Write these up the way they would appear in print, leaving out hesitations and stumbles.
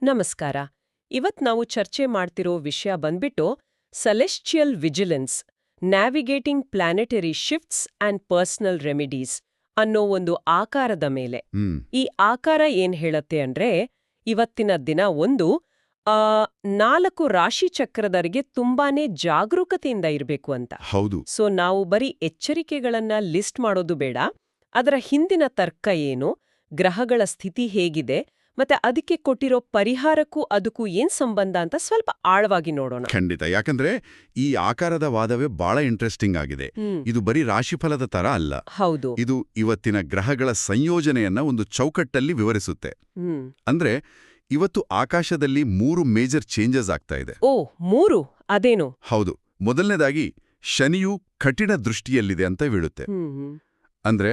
ನಮಸ್ಕಾರ. ಇವತ್ ನಾವು ಚರ್ಚೆ ಮಾಡ್ತಿರೋ ವಿಷಯ ಬಂದ್ಬಿಟ್ಟು celestial vigilance, ನ್ಯಾವಿಗೇಟಿಂಗ್ planetary shifts and personal remedies ಅನ್ನೋ ಒಂದು ಆಕಾರದ ಮೇಲೆ. ಈ ಆಕಾರ ಏನ್ ಹೇಳತ್ತೆ ಅಂದ್ರೆ, ಇವತ್ತಿನ ದಿನ ಒಂದು 4 ರಾಶಿ ಚಕ್ರದವರಿಗೆ ತುಂಬಾನೇ ಜಾಗರೂಕತೆಯಿಂದ ಇರಬೇಕು ಅಂತ. ಹೌದು. ಸೊ ನಾವು ಬರೀ ಎಚ್ಚರಿಕೆಗಳನ್ನ ಲಿಸ್ಟ್ ಮಾಡೋದು ಬೇಡ, ಅದರ ಹಿಂದಿನ ತರ್ಕ ಏನು, ಗ್ರಹಗಳ ಸ್ಥಿತಿ ಹೇಗಿದೆ, ಮತ್ತೆ ಅದಕ್ಕೆ ಕೊಟ್ಟಿರೋ ಪರಿಹಾರಕ್ಕೂ ಅದಕ್ಕೂ ಏನ್ ಸಂಬಂಧ ಅಂತ ಸ್ವಲ್ಪ ಆಳವಾಗಿ ನೋಡೋಣ. ಖಂಡಿತ. ಯಾಕಂದ್ರೆ ಈ ಆಕಾರದ ವಾದವೇ ಬಹಳ ಇಂಟ್ರೆಸ್ಟಿಂಗ್ ಆಗಿದೆ. ಇದು ಬರೀ ರಾಶಿಫಲದ ತರ ಅಲ್ಲ. ಹೌದು. ಇದು ಇವತ್ತಿನ ಗ್ರಹಗಳ ಸಂಯೋಜನೆಯನ್ನ ಒಂದು ಚೌಕಟ್ಟಲ್ಲಿ ವಿವರಿಸುತ್ತೆ. ಅಂದ್ರೆ ಇವತ್ತು ಆಕಾಶದಲ್ಲಿ 3 ಮೇಜರ್ ಚೇಂಜಸ್ ಆಗ್ತಾ ಇದೆ. ಓ, 3? ಅದೇನು? ಹೌದು. ಮೊದಲನೇದಾಗಿ ಶನಿಯು ಕಠಿಣ ದೃಷ್ಟಿಯಲ್ಲಿದೆ ಅಂತ ಬೀಳುತ್ತೆ. ಅಂದ್ರೆ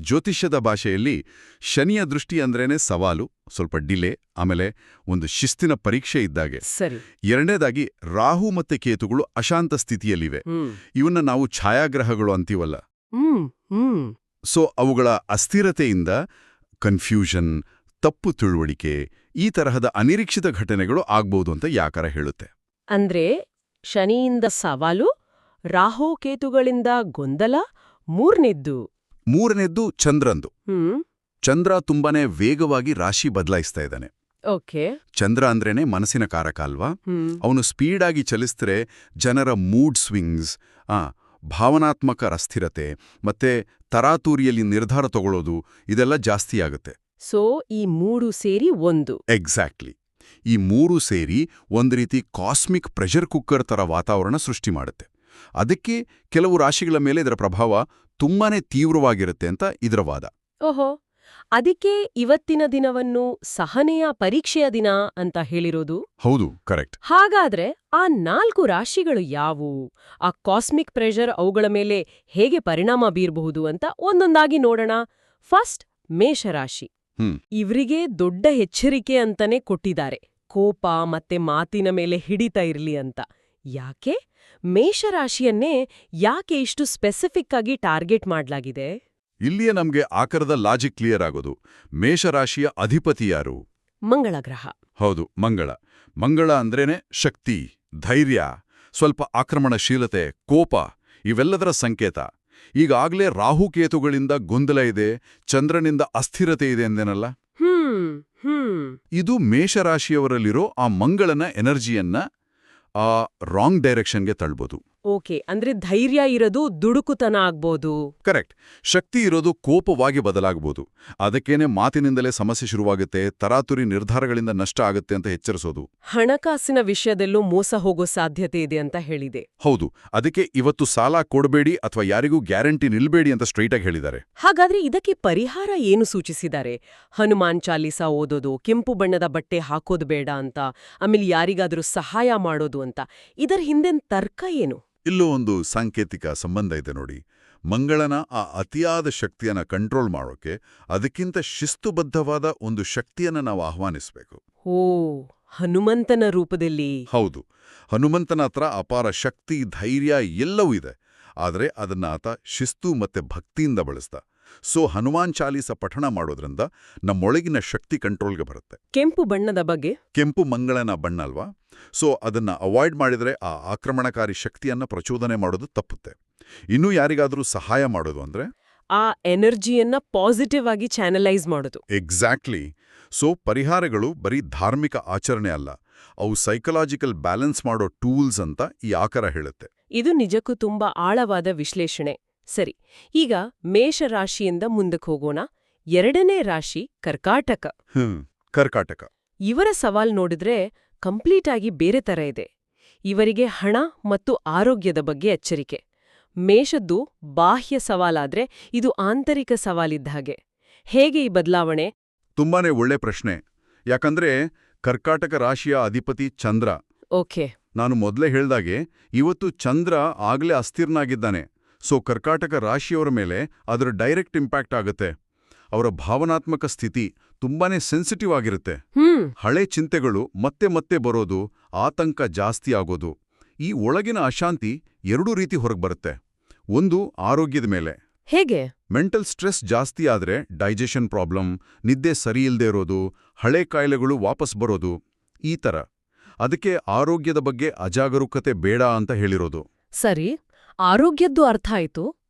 ಜ್ಯೋತಿಷ್ಯದ ಭಾಷೆಯಲ್ಲಿ ಶನಿಯ ದೃಷ್ಟಿ ಅಂದ್ರೇನೆ ಸವಾಲು, ಸ್ವಲ್ಪ ಡಿಲೇ, ಆಮೇಲೆ ಒಂದು ಶಿಸ್ತಿನ ಪರೀಕ್ಷೆ ಇದ್ದಾಗೆ. ಸರಿ. ಎರಡನೇದಾಗಿ ರಾಹು ಮತ್ತೆ ಕೇತುಗಳು ಅಶಾಂತ ಸ್ಥಿತಿಯಲ್ಲಿವೆ. ಇವನ್ನ ನಾವು ಛಾಯಾಗ್ರಹಗಳು ಅಂತೀವಲ್ಲ. ಸೊ ಅವುಗಳ ಅಸ್ಥಿರತೆಯಿಂದ ಕನ್ಫ್ಯೂಷನ್, ತಪ್ಪು ತಿಳುವಳಿಕೆ, ಈ ತರಹದ ಅನಿರೀಕ್ಷಿತ ಘಟನೆಗಳು ಆಗ್ಬೋದು ಅಂತ ಈ ಆಕಾರ ಹೇಳುತ್ತೆ. ಅಂದ್ರೆ ಶನಿಯಿಂದ ಸವಾಲು, ರಾಹು ಕೇತುಗಳಿಂದ ಗೊಂದಲ, ಮೂರನೇದ್ದು ಚಂದ್ರಂದು. ಚಂದ್ರ ತುಂಬಾನೇ ವೇಗವಾಗಿ ರಾಶಿ ಬದಲಾಯಿಸ್ತಾ ಇದ್ದಾನೆ. ಓಕೆ. ಚಂದ್ರ ಅಂದ್ರೇನೆ ಮನಸ್ಸಿನ ಕಾರಕ ಅಲ್ವಾ? ಅವನು ಸ್ಪೀಡಾಗಿ ಚಲಿಸಿದ್ರೆ ಜನರ ಮೂಡ್ ಸ್ವಿಂಗ್ಸ್, ಭಾವನಾತ್ಮಕ ಅಸ್ಥಿರತೆ ಮತ್ತೆ ತರಾತೂರಿಯಲ್ಲಿ ನಿರ್ಧಾರ ತಗೊಳ್ಳೋದು ಇದೆಲ್ಲ ಜಾಸ್ತಿ ಆಗುತ್ತೆ. ಸೊ ಈ 3 ಸೇರಿ ಒಂದು. ಎಕ್ಸಾಕ್ಟ್ಲಿ. ಈ 3 ಸೇರಿ ಒಂದು ರೀತಿ ಕಾಸ್ಮಿಕ್ ಪ್ರೆಷರ್ ಕುಕ್ಕರ್ ತರ ವಾತಾವರಣ ಸೃಷ್ಟಿ ಮಾಡುತ್ತೆ. ಅದಕ್ಕೆ ಕೆಲವು ರಾಶಿಗಳ ಮೇಲೆ ಇದರ ಪ್ರಭಾವ ತುಂಬಾನೇ ತೀವ್ರವಾಗಿರುತ್ತೆ ಅಂತ ಇದರ ವಾದ. ಓಹೋ, ಅದಕ್ಕೆ ಇವತ್ತಿನ ದಿನವನ್ನು ಸಹನೆಯ ಪರೀಕ್ಷೆಯ ದಿನ ಅಂತ ಹೇಳಿರೋದು. ಹೌದು, ಕರೆಕ್ಟ್. ಹಾಗಾದ್ರೆ ಆ 4 ರಾಶಿಗಳು ಯಾವುವು, ಆ ಕಾಸ್ಮಿಕ್ ಪ್ರೆಷರ್ ಅವುಗಳ ಮೇಲೆ ಹೇಗೆ ಪರಿಣಾಮ ಬೀರಬಹುದು ಅಂತ ಒಂದೊಂದಾಗಿ ನೋಡೋಣ. ಫಸ್ಟ್, ಮೇಷರಾಶಿ. ಇವರಿಗೆ ದೊಡ್ಡ ಎಚ್ಚರಿಕೆ ಅಂತಾನೆ ಕೊಟ್ಟಿದ್ದಾರೆ, ಕೋಪ ಮತ್ತೆ ಮಾತಿನ ಮೇಲೆ ಹಿಡಿತಾ ಇರ್ಲಿ ಅಂತ. ಯಾಕೆ ಮೇಷರಾಶಿಯನ್ನೇ ಯಾಕೆ ಇಷ್ಟು ಸ್ಪೆಸಿಫಿಕ್ ಆಗಿ ಟಾರ್ಗೆಟ್ ಮಾಡ್ಲಾಗಿದೆ? ಇಲ್ಲಿಯೇ ನಮ್ಗೆ ಆಕಾರದ ಲಾಜಿಕ್ ಕ್ಲಿಯರ್ ಆಗೋದು. ಮೇಷರಾಶಿಯ ಅಧಿಪತಿ ಯಾರು? ಮಂಗಳ ಗ್ರಹ. ಹೌದು, ಮಂಗಳ. ಮಂಗಳ ಅಂದ್ರೇನೆ ಶಕ್ತಿ, ಧೈರ್ಯ, ಸ್ವಲ್ಪ ಆಕ್ರಮಣಶೀಲತೆ, ಕೋಪ, ಇವೆಲ್ಲದರ ಸಂಕೇತ. ಈಗಾಗ್ಲೇ ರಾಹುಕೇತುಗಳಿಂದ ಗೊಂದಲ ಇದೆ, ಚಂದ್ರನಿಂದ ಅಸ್ಥಿರತೆ ಇದೆ ಎಂದೇನಲ್ಲ. ಇದು ಮೇಷರಾಶಿಯವರಲ್ಲಿರೋ ಆ ಮಂಗಳನ ಎನರ್ಜಿಯನ್ನ ರಾಂಗ್ ಡೈರೆಕ್ಷನ್ಗೆ ತಳ್ಬೋದು. ಓಕೆ, ಅಂದ್ರೆ ಧೈರ್ಯ ಇರೋದು ದುಡುಕುತನ ಆಗ್ಬೋದು. ಕರೆಕ್ಟ್. ಶಕ್ತಿ ಇರೋದು ಕೋಪವಾಗಿ ಬದಲಾಗಬಹುದು. ಅದಕ್ಕೇನೆ ಮಾತಿನಿಂದಲೇ ಸಮಸ್ಯೆ ಶುರುವಾಗುತ್ತೆ, ತರಾತುರಿ ನಿರ್ಧಾರಗಳಿಂದ ನಷ್ಟ ಆಗುತ್ತೆ ಅಂತ ಎಚ್ಚರಿಸೋದು. ಹಣಕಾಸಿನ ವಿಷಯದಲ್ಲೂ ಮೋಸ ಹೋಗೋ ಸಾಧ್ಯತೆ ಇದೆ ಅಂತ ಹೇಳಿದೆ. ಹೌದು, ಅದಕ್ಕೆ ಇವತ್ತು ಸಾಲ ಕೊಡಬೇಡಿ ಅಥವಾ ಯಾರಿಗೂ ಗ್ಯಾರಂಟಿ ನಿಲ್ಬೇಡಿ ಅಂತ ಸ್ಟ್ರೈಟ್ ಆಗಿ ಹೇಳಿದ್ದಾರೆ. ಹಾಗಾದ್ರೆ ಇದಕ್ಕೆ ಪರಿಹಾರ ಏನು ಸೂಚಿಸಿದ್ದಾರೆ? ಹನುಮಾನ್ ಚಾಲೀಸ ಓದೋದು, ಕೆಂಪು ಬಣ್ಣದ ಬಟ್ಟೆ ಹಾಕೋದು ಬೇಡ ಅಂತ, ಆಮೇಲೆ ಯಾರಿಗಾದ್ರೂ ಸಹಾಯ ಮಾಡೋದು ಅಂತ. ಇದರ ಹಿಂದೆನ್ ತರ್ಕ ಏನು? ಇಲ್ಲೂ ಒಂದು ಸಾಂಕೇತಿಕ ಸಂಬಂಧ ಇದೆ ನೋಡಿ. ಮಂಗಳನ ಆ ಅತಿಯಾದ ಶಕ್ತಿಯನ್ನ ಕಂಟ್ರೋಲ್ ಮಾಡೋಕೆ ಅದಕ್ಕಿಂತ ಶಿಸ್ತುಬದ್ಧವಾದ ಒಂದು ಶಕ್ತಿಯನ್ನ ನಾವು ಆಹ್ವಾನಿಸಬೇಕು. ಓ, ಹನುಮಂತನ ರೂಪದಲ್ಲಿ. ಹೌದು, ಹನುಮಂತನ ಹತ್ರ ಅಪಾರ ಶಕ್ತಿ, ಧೈರ್ಯ ಎಲ್ಲವೂ ಇದೆ. ಆದರೆ ಅದನ್ನ ಆತ ಶಿಸ್ತು ಮತ್ತೆ ಭಕ್ತಿಯಿಂದ ಬಳಸ್ದ. ಸೊ ಹನುಮಾನ್ ಚಾಲೀಸ ಪಠಣ ಮಾಡೋದ್ರಿಂದ ನಮ್ಮೊಳಗಿನ ಶಕ್ತಿ ಕಂಟ್ರೋಲ್ಗೆ ಬರುತ್ತೆ. ಕೆಂಪು ಬಣ್ಣದ ಬಗ್ಗೆ? ಕೆಂಪು ಮಂಗಳನ ಬಣ್ಣ ಅಲ್ವಾ? ಸೊ ಅದನ್ನ ಅವಾಯ್ಡ್ ಮಾಡಿದ್ರೆ ಆ ಆಕ್ರಮಣಕಾರಿ ಶಕ್ತಿಯನ್ನ ಪ್ರಚೋದನೆ ಮಾಡೋದು ತಪ್ಪುತ್ತೆ. ಇನ್ನೂ ಯಾರಿಗಾದ್ರೂ ಸಹಾಯ ಮಾಡೋದು ಅಂದ್ರೆ ಆ ಎನರ್ಜಿಯನ್ನ ಪಾಸಿಟಿವ್ ಆಗಿ ಚಾನಲೈಸ್ ಮಾಡೋದು. ಎಕ್ಸಾಕ್ಟ್ಲಿ. ಸೊ ಪರಿಹಾರಗಳು ಬರೀ ಧಾರ್ಮಿಕ ಆಚರಣೆ ಅಲ್ಲ, ಅವು ಸೈಕಲಾಜಿಕಲ್ ಬ್ಯಾಲೆನ್ಸ್ ಮಾಡೋ ಟೂಲ್ಸ್ ಅಂತ ಈ ಆಕಾರ ಹೇಳುತ್ತೆ. ಇದು ನಿಜಕ್ಕೂ ತುಂಬಾ ಆಳವಾದ ವಿಶ್ಲೇಷಣೆ. ಸರಿ, ಈಗ ಮೇಷರಾಶಿಯಿಂದ ಮುಂದಕ್ಕೆ ಹೋಗೋಣ. 2ನೇ ರಾಶಿ ಕರ್ಕಾಟಕ. ಕರ್ಕಾಟಕ. ಇವರ ಸವಾಲ್ ನೋಡಿದ್ರೆ ಕಂಪ್ಲೀಟ್ ಆಗಿ ಬೇರೆ ತರ ಇದೆ. ಇವರಿಗೆ ಹಣ ಮತ್ತು ಆರೋಗ್ಯದ ಬಗ್ಗೆ ಎಚ್ಚರಿಕೆ. ಮೇಷದ್ದು ಬಾಹ್ಯ ಸವಾಲಾದ್ರೆ ಇದು ಆಂತರಿಕ ಸವಾಲಿದ್ದ ಹಾಗೆ. ಹೇಗೆ ಈ ಬದಲಾವಣೆ? ತುಂಬಾನೇ ಒಳ್ಳೆ ಪ್ರಶ್ನೆ. ಯಾಕಂದ್ರೆ ಕರ್ಕಾಟಕ ರಾಶಿಯ ಅಧಿಪತಿ ಚಂದ್ರ. ಓಕೆ. ನಾನು ಮೊದಲೇ ಹೇಳ್ದಾಗೆ ಇವತ್ತು ಚಂದ್ರ ಆಗ್ಲೇ ಅಸ್ಥಿರನಾಗಿದ್ದಾನೆ. ಸೊ ಕರ್ಕಾಟಕ ರಾಶಿಯವರ ಮೇಲೆ ಅದರ ಡೈರೆಕ್ಟ್ ಇಂಪ್ಯಾಕ್ಟ್ ಆಗುತ್ತೆ. ಅವರ ಭಾವನಾತ್ಮಕ ಸ್ಥಿತಿ ತುಂಬಾನೇ ಸೆನ್ಸಿಟಿವ್ ಆಗಿರುತ್ತೆ. ಹಳೆ ಚಿಂತೆಗಳು ಮತ್ತೆ ಮತ್ತೆ ಬರೋದು, ಆತಂಕ ಜಾಸ್ತಿ ಆಗೋದು. ಈ ಒಳಗಿನ ಅಶಾಂತಿ 2 ರೀತಿ ಹೊರಗೆ ಬರುತ್ತೆ. ಒಂದು ಆರೋಗ್ಯದ ಮೇಲೆ, ಹೇಗೆ? ಮೆಂಟಲ್ ಸ್ಟ್ರೆಸ್ ಜಾಸ್ತಿ ಆದ್ರೆ ಡೈಜೆಷನ್ ಪ್ರಾಬ್ಲಮ್, ನಿದ್ದೆ ಸರಿಯಿಲ್ದೇ ಇರೋದು, ಹಳೆ ಕಾಯಿಲೆಗಳು ವಾಪಸ್ ಬರೋದು, ಈ ಥರ. ಅದಕ್ಕೆ ಆರೋಗ್ಯದ ಬಗ್ಗೆ ಅಜಾಗರೂಕತೆ ಬೇಡ ಅಂತ ಹೇಳಿರೋದು. ಸರಿ, ಆರೋಗ್ಯದ್ದು ಅರ್ಥ ಆಯ್ತು.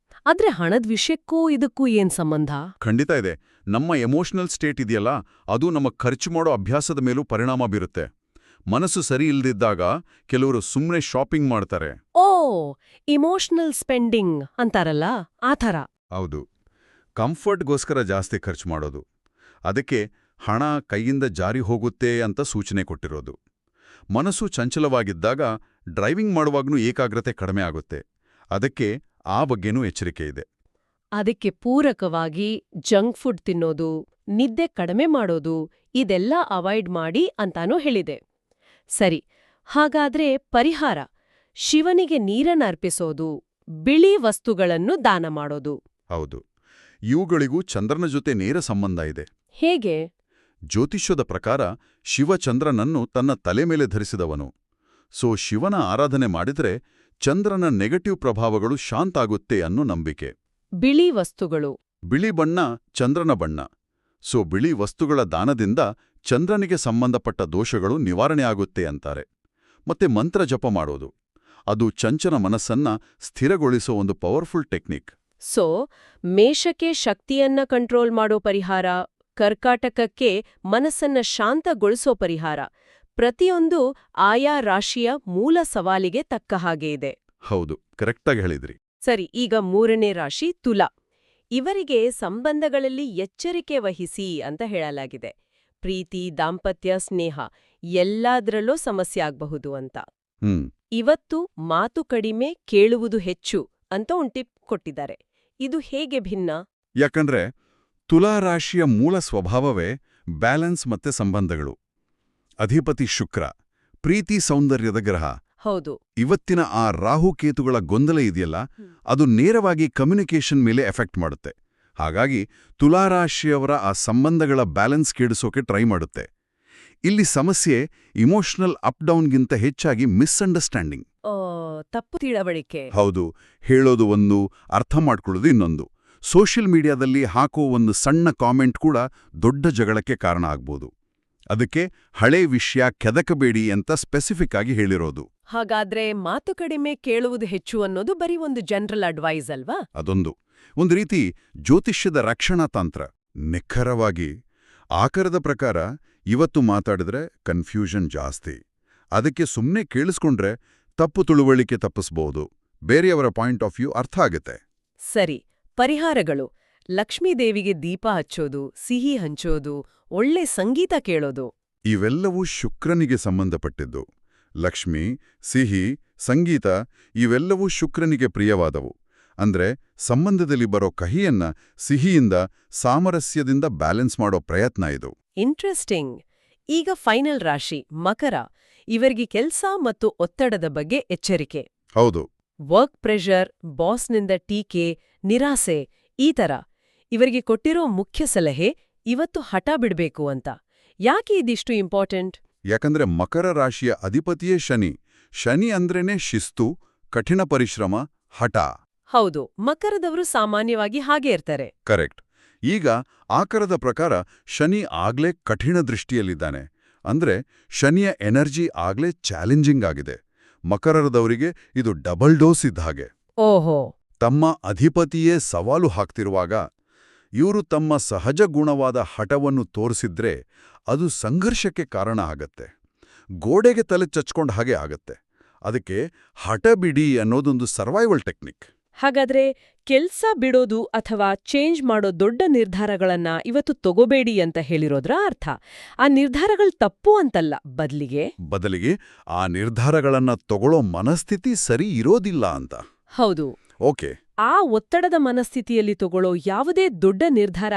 ಆದ್ರೆ ಹಣದ ವಿಷಯಕ್ಕೂ ಇದಕ್ಕೂ ಏನ್ ಸಂಬಂಧ? ಖಂಡಿತ ಇದೆ. ನಮ್ಮ ಎಮೋಷನಲ್ ಸ್ಟೇಟ್ ಇದೆಯಲ್ಲ, ಅದು ನಮ್ಮ ಖರ್ಚು ಮಾಡೋ ಅಭ್ಯಾಸದ ಮೇಲೂ ಪರಿಣಾಮ ಬೀರುತ್ತೆ. ಮನಸ್ಸು ಸರಿ ಇಲ್ದಿದ್ದಾಗ ಕೆಲವರು ಸುಮ್ಮನೆ ಶಾಪಿಂಗ್ ಮಾಡ್ತಾರೆ. ಓ, ಇಮೋಷನಲ್ ಸ್ಪೆಂಡಿಂಗ್ ಅಂತಾರಲ್ಲ, ಆ ಥರ. ಹೌದು, ಕಂಫರ್ಟ್ಗೋಸ್ಕರ ಜಾಸ್ತಿ ಖರ್ಚು ಮಾಡೋದು. ಅದಕ್ಕೆ ಹಣ ಕೈಯಿಂದ ಜಾರಿ ಹೋಗುತ್ತೆ ಅಂತ ಸೂಚನೆ ಕೊಟ್ಟಿರೋದು. ಮನಸ್ಸು ಚಂಚಲವಾಗಿದ್ದಾಗ ಡ್ರೈವಿಂಗ್ ಮಾಡುವಾಗ್ನೂ ಏಕಾಗ್ರತೆ ಕಡಿಮೆ ಆಗುತ್ತೆ. ಅದಕ್ಕೆ ಆ ಬಗ್ಗೆನೂ ಎಚ್ಚರಿಕೆ ಇದೆ. ಅದಕ್ಕೆ ಪೂರಕವಾಗಿ ಜಂಕ್ ಫುಡ್ ತಿನ್ನೋದು, ನಿದ್ದೆ ಕಡಿಮೆ ಮಾಡೋದು, ಇದೆಲ್ಲ ಅವಾಯ್ಡ್ ಮಾಡಿ ಅಂತಾನೂ ಹೇಳಿದೆ. ಸರಿ, ಹಾಗಾದ್ರೆ ಪರಿಹಾರ: ಶಿವನಿಗೆ ನೀರನ್ನರ್ಪಿಸೋದು, ಬಿಳಿ ವಸ್ತುಗಳನ್ನು ದಾನ ಮಾಡೋದು. ಹೌದು, ಇವುಗಳಿಗೂ ಚಂದ್ರನ ಜೊತೆ ನೇರ ಸಂಬಂಧ ಇದೆ. ಹೇಗೆ? ಜ್ಯೋತಿಷ್ಯದ ಪ್ರಕಾರ ಶಿವ ಚಂದ್ರನನ್ನು ತನ್ನ ತಲೆ ಮೇಲೆ ಧರಿಸಿದವನು. ಸೊ ಶಿವನ ಆರಾಧನೆ ಮಾಡಿದ್ರೆ ಚಂದ್ರನ ನೆಗೆಟಿವ್ ಪ್ರಭಾವಗಳು ಶಾಂತಾಗುತ್ತೆ ಅನ್ನೋ ನಂಬಿಕೆ. ಬಿಳಿ ವಸ್ತುಗಳು. ಬಿಳಿ ಬಣ್ಣ ಚಂದ್ರನ ಬಣ್ಣ. ಸೊ ಬಿಳಿ ವಸ್ತುಗಳ ದಾನದಿಂದ ಚಂದ್ರನಿಗೆ ಸಂಬಂಧಪಟ್ಟ ದೋಷಗಳು ನಿವಾರಣೆ ಆಗುತ್ತೆ ಅಂತಾರೆ. ಮತ್ತೆ ಮಂತ್ರ ಜಪ ಮಾಡೋದು, ಅದು ಚಂಚಲ ಮನಸ್ಸನ್ನ ಸ್ಥಿರಗೊಳಿಸೋ ಒಂದು ಪವರ್ಫುಲ್ ಟೆಕ್ನಿಕ್. ಸೊ ಮೇಷಕ್ಕೆ ಶಕ್ತಿಯನ್ನ ಕಂಟ್ರೋಲ್ ಮಾಡೋ ಪರಿಹಾರ, ಕರ್ಕಾಟಕಕ್ಕೆ ಮನಸ್ಸನ್ನ ಶಾಂತಗೊಳಿಸೋ ಪರಿಹಾರ, ಪ್ರತಿಯೊಂದು ಆಯಾ ರಾಶಿಯ ಮೂಲ ಸವಾಲಿಗೆ ತಕ್ಕ ಹಾಗೆ ಇದೆ. ಹೌದು, ಕರೆಕ್ಟಾಗಿ ಹೇಳಿದ್ರಿ. ಸರಿ, ಈಗ 3ನೇ ರಾಶಿ ತುಲಾ. ಇವರಿಗೆ ಸಂಬಂಧಗಳಲ್ಲಿ ಎಚ್ಚರಿಕೆ ವಹಿಸಿ ಅಂತ ಹೇಳಲಾಗಿದೆ. ಪ್ರೀತಿ, ದಾಂಪತ್ಯ, ಸ್ನೇಹ ಎಲ್ಲಾದ್ರಲ್ಲೂ ಸಮಸ್ಯೆ ಆಗ್ಬಹುದು ಅಂತ. ಇವತ್ತು ಮಾತು ಕಡಿಮೆ, ಕೇಳುವುದು ಹೆಚ್ಚು ಅಂತ ಒಂದು ಟಿಪ್ ಕೊಟ್ಟಿದ್ದಾರೆ. ಇದು ಹೇಗೆ ಭಿನ್ನ? ಯಾಕಂದ್ರೆ ತುಲಾ ರಾಶಿಯ ಮೂಲ ಸ್ವಭಾವವೇ ಬ್ಯಾಲೆನ್ಸ್ ಮತ್ತೆ ಸಂಬಂಧಗಳು. ಅಧಿಪತಿ ಶುಕ್ರ, ಪ್ರೀತಿ ಸೌಂದರ್ಯದ ಗ್ರಹ. ಹೌದು. ಇವತ್ತಿನ ಆ ರಾಹುಕೇತುಗಳ ಗೊಂದಲ ಇದೆಯಲ್ಲ, ಅದು ನೇರವಾಗಿ ಕಮ್ಯುನಿಕೇಷನ್ ಮೇಲೆ ಎಫೆಕ್ಟ್ ಮಾಡುತ್ತೆ. ಹಾಗಾಗಿ ತುಲಾರಾಶಿಯವರ ಆ ಸಂಬಂಧಗಳ ಬ್ಯಾಲೆನ್ಸ್ ಕೆಡಿಸೋಕೆ ಟ್ರೈ ಮಾಡುತ್ತೆ. ಇಲ್ಲಿ ಸಮಸ್ಯೆ ಇಮೋಷನಲ್ ಅಪ್ ಡೌನ್ಗಿಂತ ಹೆಚ್ಚಾಗಿ ಮಿಸ್ಅಂಡರ್ಸ್ಟ್ಯಾಂಡಿಂಗ್. ತಪ್ಪು ತಿಳುವಳಿಕೆ. ಹೌದು, ಹೇಳೋದು ಒಂದು, ಅರ್ಥ ಮಾಡ್ಕೊಳ್ಳೋದು ಇನ್ನೊಂದು. ಸೋಷಿಯಲ್ ಮೀಡಿಯಾದಲ್ಲಿ ಹಾಕೋ ಒಂದು ಸಣ್ಣ ಕಾಮೆಂಟ್ ಕೂಡ ದೊಡ್ಡ ಜಗಳಕ್ಕೆ ಕಾರಣ ಆಗ್ಬೋದು. ಅದಕ್ಕೆ ಹಳೆ ವಿಷಯ ಕೆದಕಬೇಡಿ ಅಂತ ಸ್ಪೆಸಿಫಿಕ್ ಆಗಿ ಹೇಳಿರೋದು. ಹಾಗಾದ್ರೆ ಮಾತು ಕಡಿಮೆ, ಕೇಳುವುದು ಹೆಚ್ಚು ಅನ್ನೋದು ಬರೀ ಒಂದು ಜನರಲ್ ಅಡ್ವೈಸ್ ಅಲ್ವಾ? ಅದೊಂದು ರೀತಿ ಜ್ಯೋತಿಷ್ಯದ ರಕ್ಷಣಾ ತಂತ್ರ. ನಿಖರವಾಗಿ ಆಕಾರದ ಪ್ರಕಾರ ಇವತ್ತು ಮಾತಾಡಿದ್ರೆ ಕನ್ಫ್ಯೂಷನ್ ಜಾಸ್ತಿ. ಅದಕ್ಕೆ ಸುಮ್ಮನೆ ಕೇಳಿಸ್ಕೊಂಡ್ರೆ ತಪ್ಪು ತಿಳುವಳಿಕೆ ತಪ್ಪಿಸ್ಬೋದು, ಬೇರೆಯವರ ಪಾಯಿಂಟ್ ಆಫ್ ವ್ಯೂ ಅರ್ಥ ಆಗುತ್ತೆ. ಸರಿ, ಪರಿಹಾರಗಳು: ಲಕ್ಷ್ಮೀದೇವಿಗೆ ದೀಪ ಹಚ್ಚೋದು, ಸಿಹಿ ಹಂಚೋದು, ಒಳ್ಳೆ ಸಂಗೀತ ಕೇಳೋದು. ಇವೆಲ್ಲವೂ ಶುಕ್ರನಿಗೆ ಸಂಬಂಧಪಟ್ಟಿದ್ದು. ಲಕ್ಷ್ಮಿ, ಸಿಹಿ, ಸಂಗೀತ ಇವೆಲ್ಲವೂ ಶುಕ್ರನಿಗೆ ಪ್ರಿಯವಾದವು. ಅಂದ್ರೆ ಸಂಬಂಧದಲ್ಲಿ ಬರೋ ಕಹಿಯನ್ನ ಸಿಹಿಯಿಂದ, ಸಾಮರಸ್ಯದಿಂದ ಬ್ಯಾಲೆನ್ಸ್ ಮಾಡೋ ಪ್ರಯತ್ನ ಇದು. ಇಂಟ್ರೆಸ್ಟಿಂಗ್. ಈಗ ಫೈನಲ್ ರಾಶಿ ಮಕರ. ಇವರಿಗೆ ಕೆಲ್ಸ ಮತ್ತು ಒತ್ತಡದ ಬಗ್ಗೆ ಎಚ್ಚರಿಕೆ. ಹೌದು. ವರ್ಕ್ ಪ್ರೆಷರ್, ಬಾಸ್ನಿಂದ ಟೀಕೆ, ನಿರಾಸೆ, ಈ ಥರ. ಇವರಿಗೆ ಕೊಟ್ಟಿರೋ ಮುಖ್ಯ ಸಲಹೆ ಇವತ್ತು ಹಠ ಬಿಡ್ಬೇಕು ಅಂತ. ಯಾಕೆ ಇದಿಷ್ಟು ಇಂಪಾರ್ಟೆಂಟ್? ಯಾಕಂದ್ರೆ ಮಕರ ರಾಶಿಯ ಅಧಿಪತಿಯೇ ಶನಿ. ಶನಿ ಅಂದ್ರೇನೆ ಶಿಸ್ತು, ಕಠಿಣ ಪರಿಶ್ರಮ, ಹಠ. ಹೌದು, ಮಕರದವರು ಸಾಮಾನ್ಯವಾಗಿ ಹಾಗೆ ಇರ್ತಾರೆ. ಕರೆಕ್ಟ್. ಈಗ ಆಕರದ ಪ್ರಕಾರ ಶನಿ ಆಗ್ಲೇ ಕಠಿಣ ದೃಷ್ಟಿಯಲ್ಲಿದ್ದಾನೆ. ಅಂದ್ರೆ ಶನಿಯ ಎನರ್ಜಿ ಆಗ್ಲೇ ಚಾಲೆಂಜಿಂಗ್ ಆಗಿದೆ. ಮಕರದವರಿಗೆ ಇದು ಡಬಲ್ ಡೋಸ್ ಇದ್ದ ಹಾಗೆ. ಓಹೋ. ತಮ್ಮ ಅಧಿಪತಿಯೇ ಸವಾಲು ಹಾಕ್ತಿರುವಾಗ ಇವರು ತಮ್ಮ ಸಹಜ ಗುಣವಾದ ಹಠವನ್ನು ತೋರಿಸಿದ್ರೆ ಅದು ಸಂಘರ್ಷಕ್ಕೆ ಕಾರಣ ಆಗತ್ತೆ. ಗೋಡೆಗೆ ತಲೆ ಚಚ್ಕೊಂಡ ಹಾಗೆ ಆಗತ್ತೆ. ಅದಕ್ಕೆ ಹಠ ಬಿಡಿ ಅನ್ನೋದೊಂದು ಸರ್ವೈವಲ್ ಟೆಕ್ನಿಕ್. ಹಾಗಾದ್ರೆ ಕೆಲ್ಸ ಬಿಡೋದು ಅಥವಾ ಚೇಂಜ್ ಮಾಡೋ ದೊಡ್ಡ ನಿರ್ಧಾರಗಳನ್ನ ಇವತ್ತು ತಗೋಬೇಡಿ ಅಂತ ಹೇಳಿರೋದ್ರ ಅರ್ಥ. ಆ ನಿರ್ಧಾರಗಳು ತಪ್ಪು ಅಂತಲ್ಲ, ಬದಲಿಗೆ ಆ ನಿರ್ಧಾರಗಳನ್ನ ತಗೊಳ್ಳೋ ಮನಸ್ಥಿತಿ ಸರಿ ಇರೋದಿಲ್ಲ ಅಂತ. ಹೌದು. ಓಕೆ. ಆ ಒತ್ತಡದ ಮನಸ್ಥಿತಿಯಲ್ಲಿ ತಗೊಳ್ಳೋ ಯಾವುದೇ ದೊಡ್ಡ ನಿರ್ಧಾರ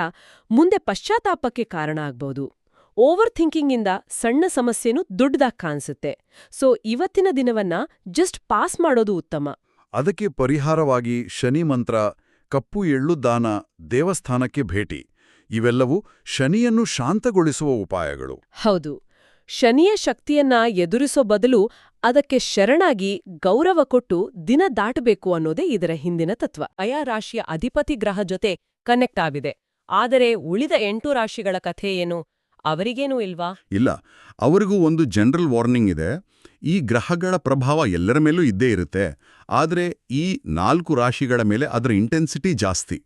ಮುಂದೆ ಪಶ್ಚಾತ್ತಾಪಕ್ಕೆ ಕಾರಣ ಆಗ್ಬೋದು. ಓವರ್ ಥಿಂಕಿಂಗಿಂದ ಸಣ್ಣ ಸಮಸ್ಯೆನೂ ದೊಡ್ಡದಾಗಿ ಕಾಣಿಸುತ್ತೆ. ಸೊ ಇವತ್ತಿನ ದಿನವನ್ನ ಜಸ್ಟ್ ಪಾಸ್ ಮಾಡೋದು ಉತ್ತಮ. ಅದಕ್ಕೆ ಪರಿಹಾರವಾಗಿ ಶನಿ ಮಂತ್ರ, ಕಪ್ಪು ಎಳ್ಳು ದಾನ, ದೇವಸ್ಥಾನಕ್ಕೆ ಭೇಟಿ ಇವೆಲ್ಲವೂ ಶನಿಯನ್ನು ಶಾಂತಗೊಳಿಸುವ ಉಪಾಯಗಳು. ಹೌದು. ಶನಿಯ ಶಕ್ತಿಯನ್ನ ಎದುರಿಸೋ ಬದಲು ಅದಕ್ಕೆ ಶರಣಾಗಿ ಗೌರವ ಕೊಟ್ಟು ದಿನ ದಾಟಬೇಕು ಅನ್ನೋದೇ ಇದರ ಹಿಂದಿನ ತತ್ವ. ಆಯಾ ರಾಶಿಯ ಅಧಿಪತಿ ಗ್ರಹ ಜೊತೆ ಕನೆಕ್ಟ್ ಆಗಿದೆ. ಆದರೆ ಉಳಿದ 8 ರಾಶಿಗಳ ಕಥೆ ಏನು? ಅವರಿಗೇನೂ ಇಲ್ವಾ? ಇಲ್ಲ, ಅವರಿಗೂ ಒಂದು ಜನರಲ್ ವಾರ್ನಿಂಗ್ ಇದೆ. ಈ ಗ್ರಹಗಳ ಪ್ರಭಾವ ಎಲ್ಲರ ಮೇಲೂ ಇದ್ದೇ ಇರುತ್ತೆ, ಆದರೆ ಈ 4 ರಾಶಿಗಳ ಮೇಲೆ ಅದರ ಇಂಟೆನ್ಸಿಟಿ ಜಾಸ್ತಿ.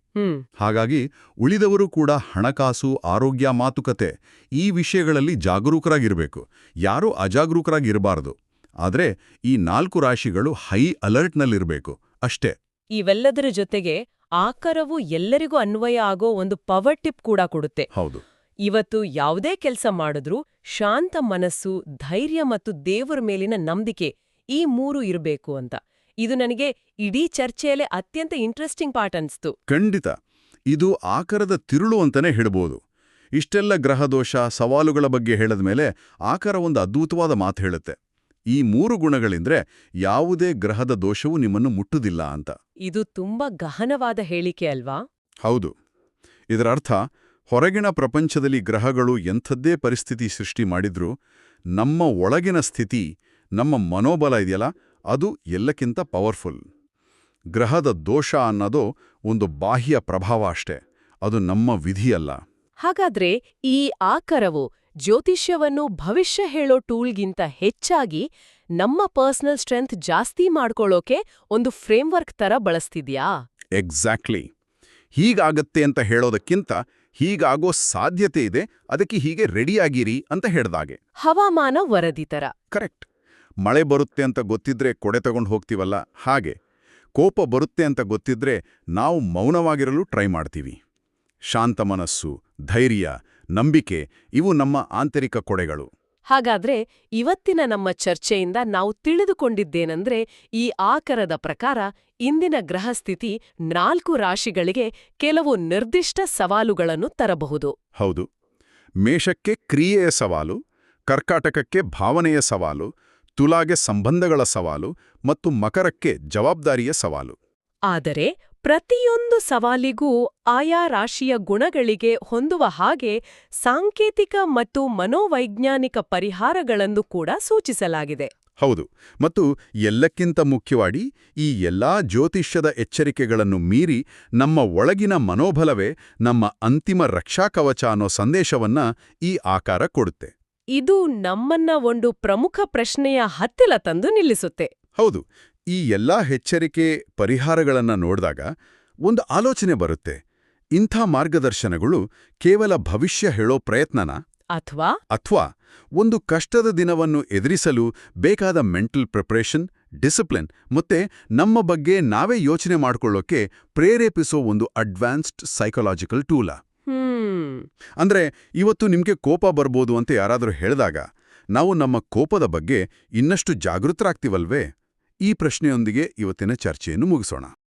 ಹಾಗಾಗಿ ಉಳಿದವರು ಕೂಡ ಹಣಕಾಸು, ಆರೋಗ್ಯ, ಮಾತುಕತೆ ಈ ವಿಷಯಗಳಲ್ಲಿ ಜಾಗರೂಕರಾಗಿರಬೇಕು. ಯಾರೂ ಅಜಾಗರೂಕರಾಗಿರಬಾರದು. ಆದರೆ ಈ 4 ರಾಶಿಗಳು ಹೈ ಅಲರ್ಟ್ನಲ್ಲಿರಬೇಕು ಅಷ್ಟೇ. ಇವೆಲ್ಲದರ ಜೊತೆಗೆ ಆಕರವು ಎಲ್ಲರಿಗೂ ಅನ್ವಯ ಆಗೋ ಒಂದು ಪವರ್ ಟಿಪ್ ಕೂಡ ಕೊಡುತ್ತೆ. ಹೌದು. ಇವತ್ತು ಯಾವುದೇ ಕೆಲಸ ಮಾಡಿದ್ರೂ ಶಾಂತ ಮನಸ್ಸು, ಧೈರ್ಯ ಮತ್ತು ದೇವರ ಮೇಲಿನ ನಂಬಿಕೆ ಈ 3 ಇರಬೇಕು ಅಂತ. ಇದು ನನಗೆ ಇಡೀ ಚರ್ಚೆಯಲ್ಲೇ ಅತ್ಯಂತ ಇಂಟ್ರೆಸ್ಟಿಂಗ್ ಪಾರ್ಟ್ ಅನ್ಸ್ತು. ಖಂಡಿತ. ಇದು ಆಕರದ ತಿರುಳು ಅಂತಾನೆ ಹೇಳ್ಬೋದು. ಇಷ್ಟೆಲ್ಲ ಗ್ರಹದೋಷ, ಸವಾಲುಗಳ ಬಗ್ಗೆ ಹೇಳಿದ್ಮೇಲೆ ಆಕಾರ ಒಂದು ಅದ್ಭುತವಾದ ಮಾತು ಹೇಳುತ್ತೆ. ಈ 3 ಗುಣಗಳಿಂದ್ರೆ ಯಾವುದೇ ಗ್ರಹದ ದೋಷವೂ ನಿಮ್ಮನ್ನು ಮುಟ್ಟುದಿಲ್ಲ ಅಂತ. ಇದು ತುಂಬಾ ಗಹನವಾದ ಹೇಳಿಕೆ ಅಲ್ವಾ? ಹೌದು. ಇದರ ಅರ್ಥ, ಹೊರಗಿನ ಪ್ರಪಂಚದಲ್ಲಿ ಗ್ರಹಗಳು ಎಂಥದ್ದೇ ಪರಿಸ್ಥಿತಿ ಸೃಷ್ಟಿ ಮಾಡಿದ್ರೂ ನಮ್ಮ ಒಳಗಿನ ಸ್ಥಿತಿ, ನಮ್ಮ ಮನೋಬಲ ಇದೆಯಲ್ಲ, ಅದು ಎಲ್ಲಕ್ಕಿಂತ ಪವರ್ಫುಲ್. ಗ್ರಹದ ದೋಷ ಅನ್ನೋದು ಒಂದು ಬಾಹ್ಯ ಪ್ರಭಾವ ಅಷ್ಟೇ, ಅದು ನಮ್ಮ ವಿಧಿಯಲ್ಲ. ಹಾಗಾದ್ರೆ ಈ ಆಕರವು ಜ್ಯೋತಿಷ್ಯವನ್ನು ಭವಿಷ್ಯ ಹೇಳೋ ಟೂಲ್ಗಿಂತ ಹೆಚ್ಚಾಗಿ ನಮ್ಮ ಪರ್ಸನಲ್ ಸ್ಟ್ರೆಂತ್ ಜಾಸ್ತಿ ಮಾಡ್ಕೊಳ್ಳೋಕೆ ಒಂದು ಫ್ರೇಮ್ವರ್ಕ್ ತರ ಬಳಸ್ತಿದ್ಯಾ? ಎಕ್ಸಾಕ್ಟ್ಲಿ. ಹೀಗಾಗತ್ತೆ ಅಂತ ಹೇಳೋದಕ್ಕಿಂತ ಹೀಗಾಗೋ ಸಾಧ್ಯತೆ ಇದೆ, ಅದಕ್ಕೆ ಹೀಗೆ ರೆಡಿಯಾಗಿರಿ ಅಂತ ಹೇಳ್ದಾಗೆ. ಹವಾಮಾನ ವರದಿ ತರ. ಕರೆಕ್ಟ್. ಮಳೆ ಬರುತ್ತೆ ಅಂತ ಗೊತ್ತಿದ್ರೆ ಕೊಡೆ ತಗೊಂಡು ಹೋಗ್ತೀವಲ್ಲ, ಹಾಗೆ ಕೋಪ ಬರುತ್ತೆ ಅಂತ ಗೊತ್ತಿದ್ರೆ ನಾವು ಮೌನವಾಗಿರಲು ಟ್ರೈ ಮಾಡ್ತೀವಿ. ಶಾಂತ ಮನಸ್ಸು, ಧೈರ್ಯ, ನಂಬಿಕೆ ಇವು ನಮ್ಮ ಆಂತರಿಕ ಕೊಡೆಗಳು. ಹಾಗಾದ್ರೆ ಇವತ್ತಿನ ನಮ್ಮ ಚರ್ಚೆಯಿಂದ ನಾವು ತಿಳಿದುಕೊಂಡಿದ್ದೇನೆಂದ್ರೆ, ಈ ಆಕರದ ಪ್ರಕಾರ ಇಂದಿನ ಗ್ರಹಸ್ಥಿತಿ 4 ರಾಶಿಗಳಿಗೆ ಕೆಲವು ನಿರ್ದಿಷ್ಟ ಸವಾಲುಗಳನ್ನು ತರಬಹುದು. ಹೌದು. ಮೇಷಕ್ಕೆ ಕ್ರಿಯೆಯ ಸವಾಲು, ಕರ್ಕಾಟಕಕ್ಕೆ ಭಾವನೆಯ ಸವಾಲು, ತುಲಾಗೆ ಸಂಬಂಧಗಳ ಸವಾಲು ಮತ್ತು ಮಕರಕ್ಕೆ ಜವಾಬ್ದಾರಿಯ ಸವಾಲು. ಆದರೆ ಪ್ರತಿಯೊಂದು ಸವಾಲಿಗೂ ಆಯಾ ರಾಶಿಯ ಗುಣಗಳಿಗೆ ಹೊಂದುವ ಹಾಗೆ ಸಾಂಕೇತಿಕ ಮತ್ತು ಮನೋವೈಜ್ಞಾನಿಕ ಪರಿಹಾರಗಳನ್ನು ಕೂಡ ಸೂಚಿಸಲಾಗಿದೆ. ಹೌದು. ಮತ್ತು ಎಲ್ಲಕ್ಕಿಂತ ಮುಖ್ಯವಾಗಿ ಈ ಎಲ್ಲಾ ಜ್ಯೋತಿಷ್ಯದ ಎಚ್ಚರಿಕೆಗಳನ್ನು ಮೀರಿ ನಮ್ಮ ಒಳಗಿನ ಮನೋಬಲವೇ ನಮ್ಮ ಅಂತಿಮ ರಕ್ಷಾಕವಚ ಅನ್ನೋ ಸಂದೇಶವನ್ನ ಈ ಆಕಾರ ಕೊಡುತ್ತೆ. ಇದು ನಮ್ಮನ್ನ ಒಂದು ಪ್ರಮುಖ ಪ್ರಶ್ನೆಯ ಹತ್ತಿರ ತಂದು ನಿಲ್ಲಿಸುತ್ತೆ. ಹೌದು. ಈ ಎಲ್ಲಾ ಎಚ್ಚರಿಕೆ ಪರಿಹಾರಗಳನ್ನ ನೋಡಿದಾಗ ಒಂದು ಆಲೋಚನೆ ಬರುತ್ತೆ. ಇಂಥ ಮಾರ್ಗದರ್ಶನಗಳು ಕೇವಲ ಭವಿಷ್ಯ ಹೇಳೋ ಪ್ರಯತ್ನನ, ಅಥವಾ ಒಂದು ಕಷ್ಟದ ದಿನವನ್ನು ಎದುರಿಸಲು ಬೇಕಾದ ಮೆಂಟಲ್ ಪ್ರಿಪರೇಷನ್, ಡಿಸಿಪ್ಲಿನ್ ಮತ್ತೆ ನಮ್ಮ ಬಗ್ಗೆ ನಾವೇ ಯೋಚನೆ ಮಾಡ್ಕೊಳ್ಳೋಕೆ ಪ್ರೇರೇಪಿಸೋ ಒಂದು ಅಡ್ವಾನ್ಸ್ಡ್ ಸೈಕಾಲಜಿಕಲ್ ಟೂಲ? ಅಂದ್ರೆ ಇವತ್ತು ನಿಮ್ಗೆ ಕೋಪ ಬರ್ಬೋದು ಅಂತ ಯಾರಾದರೂ ಹೇಳಿದಾಗ ನಾವು ನಮ್ಮ ಕೋಪದ ಬಗ್ಗೆ ಇನ್ನಷ್ಟು ಜಾಗೃತರಾಗ್ತೀವಲ್ವೇ? ಈ ಪ್ರಶ್ನೆಯೊಂದಿಗೆ ಇವತ್ತಿನ ಚರ್ಚೆಯನ್ನು ಮುಗಿಸೋಣ.